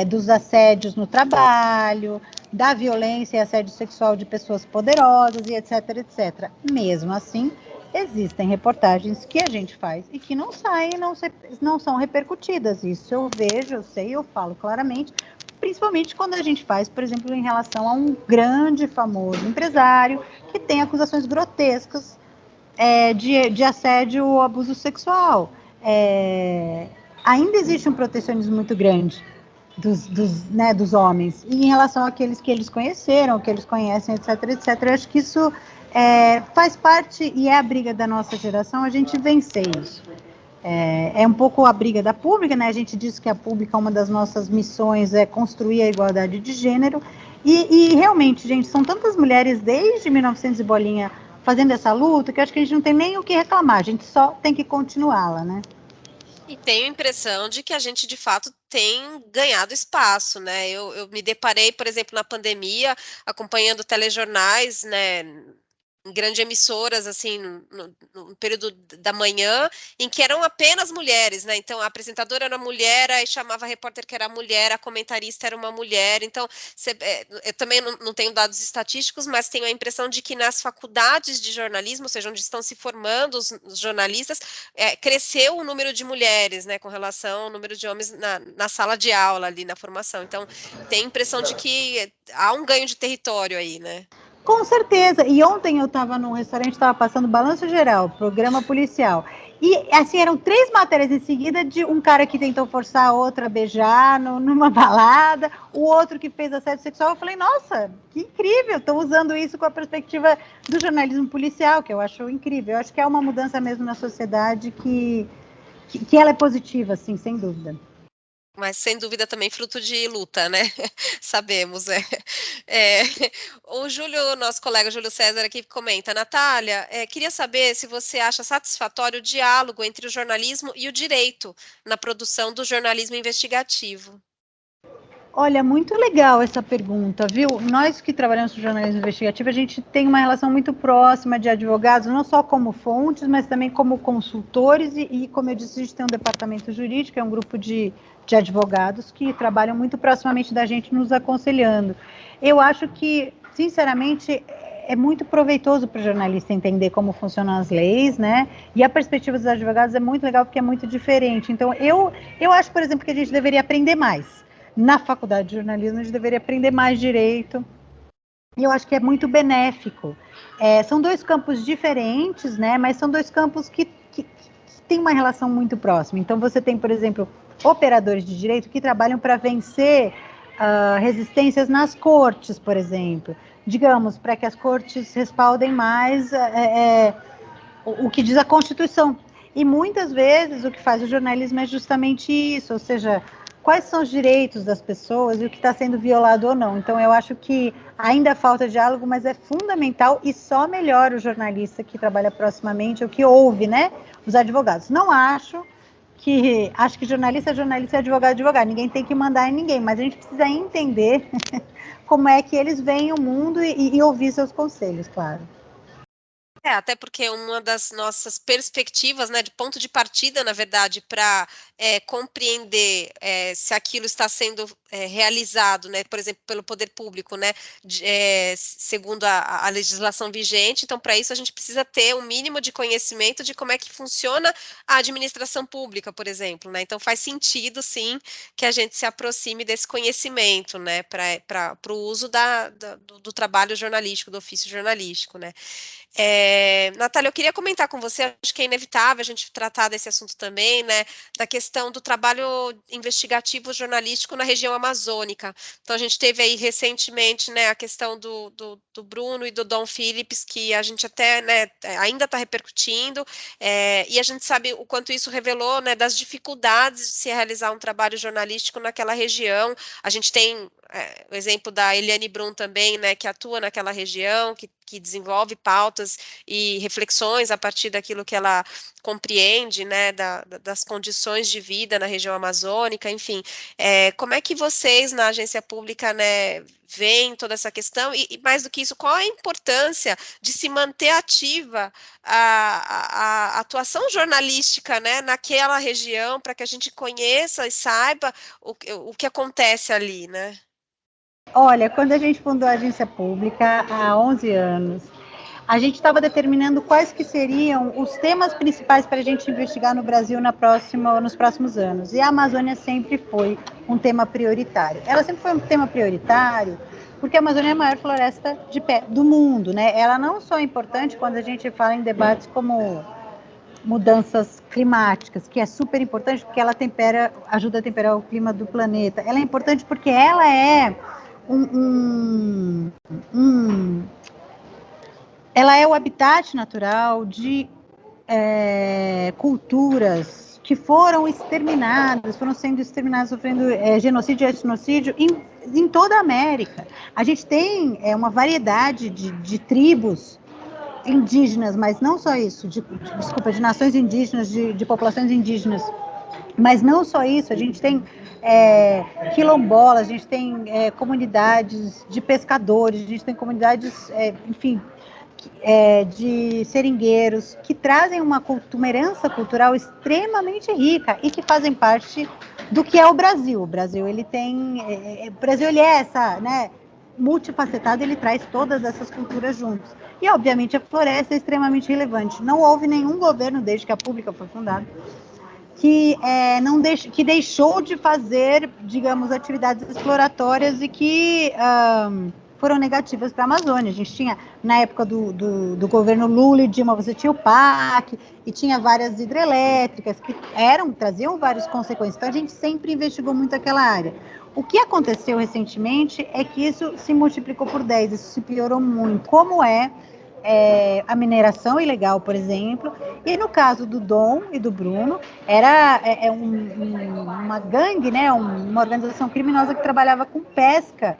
dos assédios no trabalho, da violência e assédio sexual de pessoas poderosas e etc, etc. Mesmo assim, existem reportagens que a gente faz e que não saem, não são repercutidas. Isso eu vejo, eu sei, eu falo claramente, principalmente quando a gente faz, por exemplo, em relação a um grande, famoso empresário que tem acusações grotescas de assédio ou abuso sexual. Ainda existe um protecionismo muito grande dos homens, e em relação àqueles que eles conheceram, que eles conhecem, etc, etc, eu acho que isso faz parte e é a briga da nossa geração, a gente vencer isso. Um pouco a briga da pública, né? A gente diz que a pública, uma das nossas missões é construir a igualdade de gênero, e realmente, gente, são tantas mulheres desde 1900 e bolinha fazendo essa luta, que eu acho que a gente não tem nem o que reclamar, a gente só tem que continuá-la, né? E tenho a impressão de que a gente, de fato, tem ganhado espaço, né? Eu me deparei, por exemplo, na pandemia, acompanhando telejornais, né? Em grandes emissoras, assim, no período da manhã, em que eram apenas mulheres, né? Então, a apresentadora era mulher, aí chamava a repórter que era mulher, a comentarista era uma mulher. Então, eu também não tenho dados estatísticos, mas tenho a impressão de que nas faculdades de jornalismo, ou seja, onde estão se formando os jornalistas, cresceu o número de mulheres, né, com relação ao número de homens na sala de aula ali, na formação. Então, tem a impressão de que há um ganho de território aí, né? Com certeza. E ontem eu estava num restaurante, estava passando Balanço Geral, programa policial. E, assim, eram 3 matérias em seguida de um cara que tentou forçar a outra a beijar numa balada, o outro que fez assédio sexual. Eu falei, nossa, que incrível, estou usando isso com a perspectiva do jornalismo policial, que eu acho incrível. Eu acho que é uma mudança mesmo na sociedade que ela é positiva, assim, sem dúvida. Mas sem dúvida também fruto de luta, né? Sabemos, é. É. O Júlio, nosso colega Júlio César aqui comenta, Natália, queria saber se você acha satisfatório o diálogo entre o jornalismo e o direito na produção do jornalismo investigativo. Olha, muito legal essa pergunta, viu? Nós que trabalhamos com jornalismo investigativo, a gente tem uma relação muito próxima de advogados, não só como fontes, mas também como consultores, como eu disse, a gente tem um departamento jurídico, é um grupo de advogados que trabalham muito proximamente da gente, nos aconselhando. Eu acho que, sinceramente, é muito proveitoso para o jornalista entender como funcionam as leis, né? E a perspectiva dos advogados é muito legal, porque é muito diferente. Então, eu acho, por exemplo, que a gente deveria aprender mais na faculdade de jornalismo, a gente deveria aprender mais direito, e eu acho que é muito benéfico. São dois campos diferentes, né, mas são dois campos que têm uma relação muito próxima. Então, você tem, por exemplo, operadores de direito que trabalham para vencer resistências nas cortes, por exemplo. Digamos, para que as cortes respaldem mais o que diz a Constituição. E muitas vezes o que faz o jornalismo é justamente isso, ou seja, quais são os direitos das pessoas e o que está sendo violado ou não. Então, eu acho que ainda falta diálogo, mas é fundamental e só melhora o jornalista que trabalha proximamente, ou que ouve, né, os advogados. Não acho que jornalista é jornalista e advogado é advogado. Ninguém tem que mandar em ninguém, mas a gente precisa entender como é que eles veem o mundo e ouvir seus conselhos, claro. Até porque uma das nossas perspectivas, né, de ponto de partida, na verdade, para compreender se aquilo está sendo realizado, né, por exemplo, pelo poder público, né, segundo a legislação vigente. Então, para isso, a gente precisa ter um mínimo de conhecimento de como é que funciona a administração pública, por exemplo, né. Então, faz sentido, sim, que a gente se aproxime desse conhecimento, né, para o uso do trabalho jornalístico, do ofício jornalístico, né. Natália, eu queria comentar com você, acho que é inevitável a gente tratar desse assunto também, né, da questão do trabalho investigativo jornalístico na região amazônica. Então, a gente teve aí recentemente, né, a questão do Bruno e do Dom Phillips, que a gente até, né, ainda está repercutindo, e a gente sabe o quanto isso revelou, né, das dificuldades de se realizar um trabalho jornalístico naquela região. A gente tem o exemplo da Eliane Brum também, né, que atua naquela região, que desenvolve pautas e reflexões a partir daquilo que ela compreende, né, das condições de vida na região amazônica, enfim. Como é que vocês, na agência pública, né, veem toda essa questão? E mais do que isso, qual a importância de se manter ativa a atuação jornalística, né, naquela região, para que a gente conheça e saiba o que acontece ali, né? Olha, quando a gente fundou a agência pública há 11 anos, a gente estava determinando quais que seriam os temas principais para a gente investigar no Brasil nos próximos anos. E a Amazônia sempre foi um tema prioritário. Ela sempre foi um tema prioritário porque a Amazônia é a maior floresta de pé do mundo, né? Ela não só é importante quando a gente fala em debates como mudanças climáticas, que é super importante porque ela ajuda a temperar o clima do planeta. Ela é importante porque ela é ela é o habitat natural de culturas que foram exterminadas, foram sendo exterminadas, sofrendo genocídio e etnocídio em toda a América. A gente tem uma variedade de tribos indígenas, mas não só isso, de nações indígenas, de populações indígenas, mas não só isso, a gente tem quilombolas, a gente tem comunidades de pescadores, a gente tem comunidades, enfim, de seringueiros, que trazem uma herança cultural extremamente rica e que fazem parte do que é o Brasil. O Brasil, ele tem... o Brasil, ele é essa, né, multifacetado, ele traz todas essas culturas juntos. E, obviamente, a floresta é extremamente relevante. Não houve nenhum governo, desde que a Pública foi fundada, que deixou de fazer, digamos, atividades exploratórias e que foram negativas para a Amazônia. A gente tinha, na época do governo Lula e Dilma, você tinha o PAC, e tinha várias hidrelétricas que traziam várias consequências. Então, a gente sempre investigou muito aquela área. O que aconteceu recentemente é que isso se multiplicou por 10, isso se piorou muito. Como a mineração ilegal, por exemplo, e no caso do Dom e do Bruno, era uma gangue, né, uma organização criminosa que trabalhava com pesca,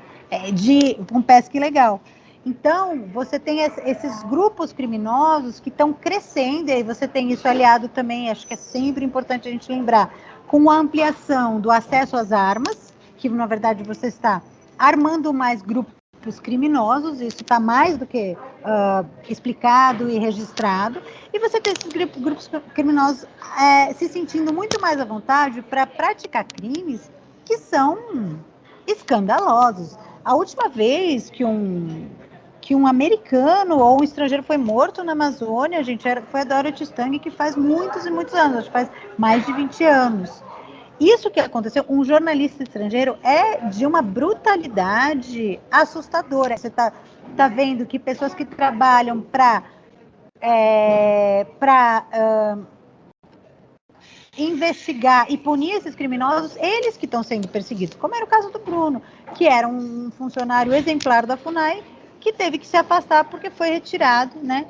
com pesca ilegal. Então, você tem esses grupos criminosos que estão crescendo, e aí você tem isso aliado também, acho que é sempre importante a gente lembrar, com a ampliação do acesso às armas, que na verdade você está armando mais grupos criminosos, isso está mais do que explicado e registrado, e você tem esses grupos criminosos se sentindo muito mais à vontade para praticar crimes que são escandalosos. A última vez que um americano ou um estrangeiro foi morto na Amazônia, gente, foi a Dorothy Stang, que faz muitos e muitos anos, acho que faz mais de 20 anos. Isso que aconteceu, um jornalista estrangeiro, é de uma brutalidade assustadora. Você tá vendo que pessoas que trabalham para investigar e punir esses criminosos, eles que estão sendo perseguidos, como era o caso do Bruno, que era um funcionário exemplar da FUNAI, que teve que se afastar porque foi retirado, né,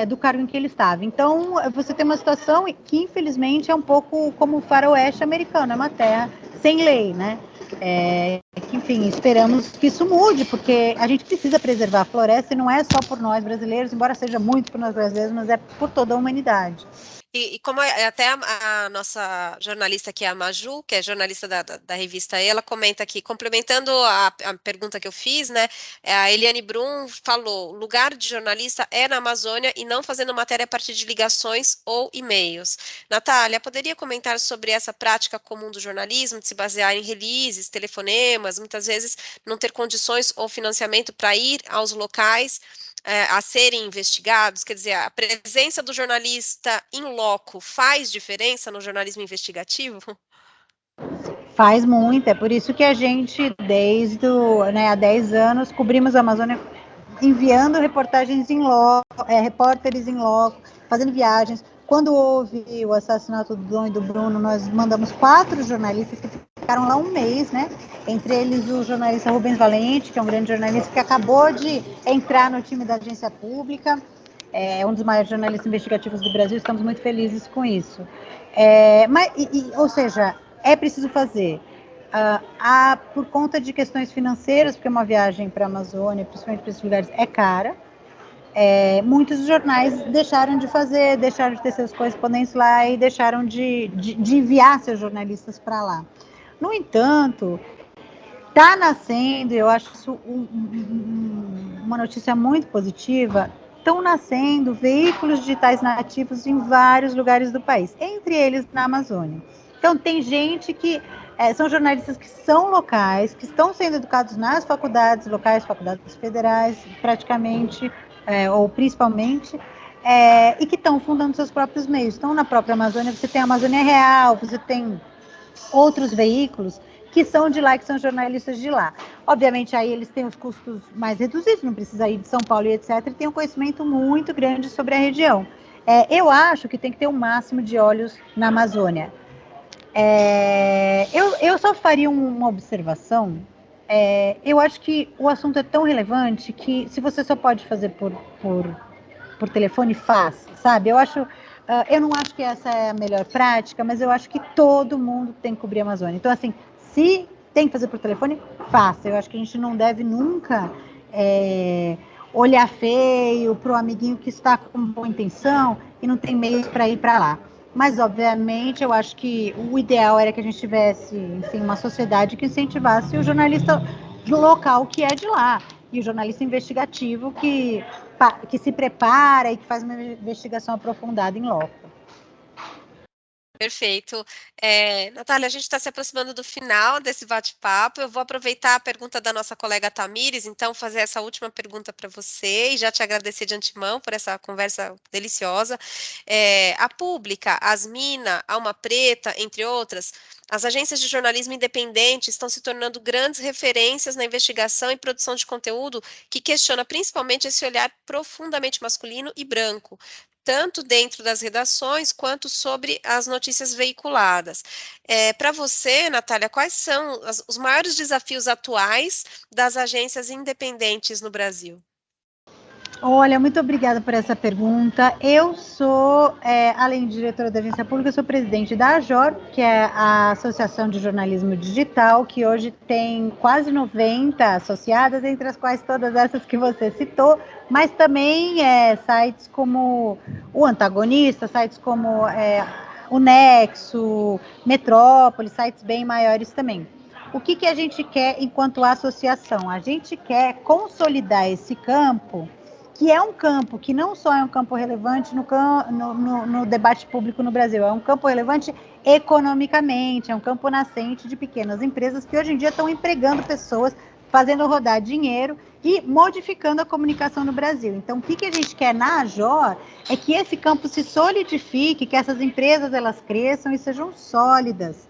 do cargo em que ele estava. Então, você tem uma situação que, infelizmente, é um pouco como o faroeste americano, é uma terra sem lei, né? Que, enfim, esperamos que isso mude, porque a gente precisa preservar a floresta e não é só por nós brasileiros, embora seja muito por nós brasileiros, mas é por toda a humanidade. E como até a nossa jornalista aqui, a Maju, que é jornalista da revista E, ela comenta aqui, complementando a pergunta que eu fiz, né? A Eliane Brum falou: o lugar de jornalista é na Amazônia e não fazendo matéria a partir de ligações ou e-mails. Natália, poderia comentar sobre essa prática comum do jornalismo, de se basear em releases, telefonemas, muitas vezes não ter condições ou financiamento para ir aos locais a serem investigados? Quer dizer, a presença do jornalista in loco faz diferença no jornalismo investigativo? Faz muito, é por isso que a gente, há 10 anos, cobrimos a Amazônia enviando reportagens em loco, repórteres em loco, fazendo viagens. Quando houve o assassinato do Dom e do Bruno, nós mandamos 4 jornalistas que ficaram lá um mês, né? Entre eles o jornalista Rubens Valente, que é um grande jornalista que acabou de entrar no time da agência pública, é um dos maiores jornalistas investigativos do Brasil, estamos muito felizes com isso. Ou seja, é preciso fazer. Por conta de questões financeiras, porque uma viagem para a Amazônia, principalmente para esses lugares, é cara, muitos jornais deixaram de fazer, deixaram de ter seus correspondentes lá e deixaram de enviar seus jornalistas para lá. No entanto, está nascendo, eu acho isso uma notícia muito positiva, estão nascendo veículos digitais nativos em vários lugares do país, entre eles na Amazônia. Então, tem gente que são jornalistas que são locais, que estão sendo educados nas faculdades locais, faculdades federais, praticamente, ou principalmente, e que estão fundando seus próprios meios. Então, na própria Amazônia, você tem a Amazônia Real, você tem outros veículos que são de lá, que são jornalistas de lá. Obviamente, aí eles têm os custos mais reduzidos, não precisa ir de São Paulo e etc., e tem um conhecimento muito grande sobre a região. Eu acho que tem que ter um máximo de olhos na Amazônia. Eu só faria uma observação. Eu acho que o assunto é tão relevante que, se você só pode fazer por telefone, faz, sabe? Eu não acho que essa é a melhor prática, mas eu acho que todo mundo tem que cobrir a Amazônia. Então, assim, se tem que fazer por telefone, faça. Eu acho que a gente não deve nunca olhar feio para o amiguinho que está com boa intenção e não tem meios para ir para lá. Mas, obviamente, eu acho que o ideal era que a gente tivesse, enfim, uma sociedade que incentivasse o jornalista local que é de lá, e o jornalista investigativo que se prepara e que faz uma investigação aprofundada em loco. Perfeito. Natália, a gente está se aproximando do final desse bate-papo. Eu vou aproveitar a pergunta da nossa colega Tamires, então fazer essa última pergunta para você e já te agradecer de antemão por essa conversa deliciosa. A Pública, Asmina, Alma Preta, entre outras, as agências de jornalismo independente estão se tornando grandes referências na investigação e produção de conteúdo que questiona principalmente esse olhar profundamente masculino e branco, tanto dentro das redações quanto sobre as notícias veiculadas. Para você, Natália, quais são os maiores desafios atuais das agências independentes no Brasil? Olha, muito obrigada por essa pergunta. Eu sou, além de diretora da agência pública, eu sou presidente da AJOR, que é a Associação de Jornalismo Digital, que hoje tem quase 90 associadas, entre as quais todas essas que você citou, mas também sites como o Antagonista, sites como o Nexo, Metrópole, sites bem maiores também. o que a gente quer enquanto associação? A gente quer consolidar esse campo, que é um campo que não só é um campo relevante no debate público no Brasil, é um campo relevante economicamente, é um campo nascente de pequenas empresas que hoje em dia estão empregando pessoas, fazendo rodar dinheiro e modificando a comunicação no Brasil. Então, o que a gente quer na AJOR é que esse campo se solidifique, que essas empresas elas cresçam e sejam sólidas.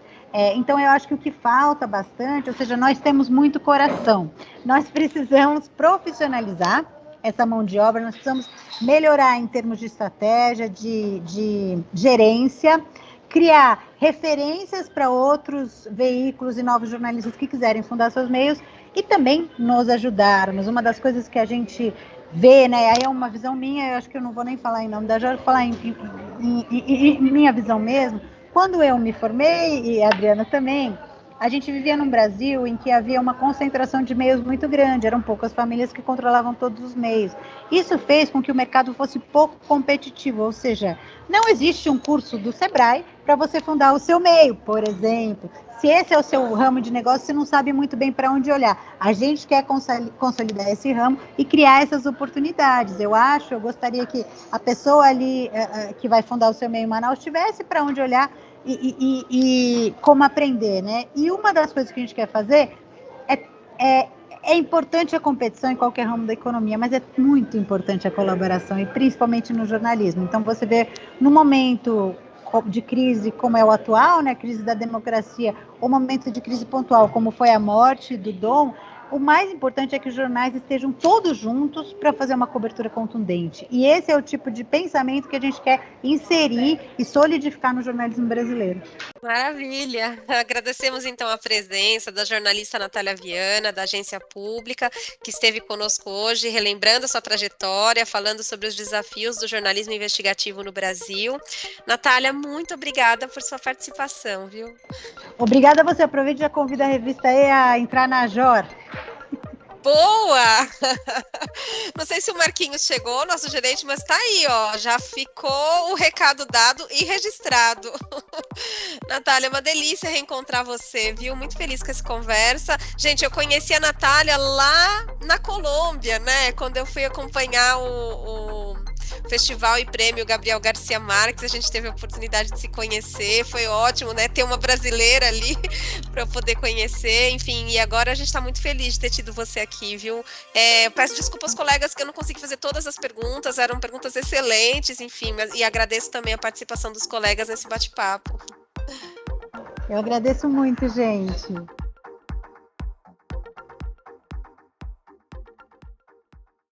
Então, eu acho que o que falta bastante, ou seja, nós temos muito coração, nós precisamos profissionalizar essa mão de obra, nós precisamos melhorar em termos de estratégia, de gerência, criar referências para outros veículos e novos jornalistas que quiserem fundar seus meios e também nos ajudarmos. Uma das coisas que a gente vê, né, aí é uma visão minha, eu acho que eu não vou nem falar em nome da Jorge, falar em minha visão mesmo. Quando eu me formei, e a Adriana também, a gente vivia num Brasil em que havia uma concentração de meios muito grande, eram poucas famílias que controlavam todos os meios. Isso fez com que o mercado fosse pouco competitivo, ou seja, não existe um curso do Sebrae para você fundar o seu meio, por exemplo. Se esse é o seu ramo de negócio, você não sabe muito bem para onde olhar. A gente quer consolidar esse ramo e criar essas oportunidades. Eu gostaria que a pessoa ali que vai fundar o seu meio em Manaus tivesse para onde olhar e como aprender, né? E uma das coisas que a gente quer fazer é importante a competição em qualquer ramo da economia, mas é muito importante a colaboração, e principalmente no jornalismo. Então, você vê, no momento de crise como é o atual, né, crise da democracia, ou momento de crise pontual, como foi a morte do Dom, o mais importante é que os jornais estejam todos juntos para fazer uma cobertura contundente. E esse é o tipo de pensamento que a gente quer inserir e solidificar no jornalismo brasileiro. Maravilha! Agradecemos então a presença da jornalista Natália Viana, da Agência Pública, que esteve conosco hoje, relembrando a sua trajetória, falando sobre os desafios do jornalismo investigativo no Brasil. Natália, muito obrigada por sua participação, viu? Obrigada a você. Aproveite e já convida a revista E a entrar na AJOR. Boa! Não sei se o Marquinhos chegou, nosso gerente, mas tá aí, ó. Já ficou o recado dado e registrado. Natália, é uma delícia reencontrar você, viu? Muito feliz com essa conversa. Gente, eu conheci a Natália lá na Colômbia, né? Quando eu fui acompanhar o Festival e Prêmio Gabriel Garcia Marques, a gente teve a oportunidade de se conhecer, foi ótimo, né? Ter uma brasileira ali para eu poder conhecer, enfim, e agora a gente está muito feliz de ter tido você aqui, viu? Eu peço desculpa aos colegas que eu não consegui fazer todas as perguntas, eram perguntas excelentes, enfim, e agradeço também a participação dos colegas nesse bate-papo. Eu agradeço muito, gente.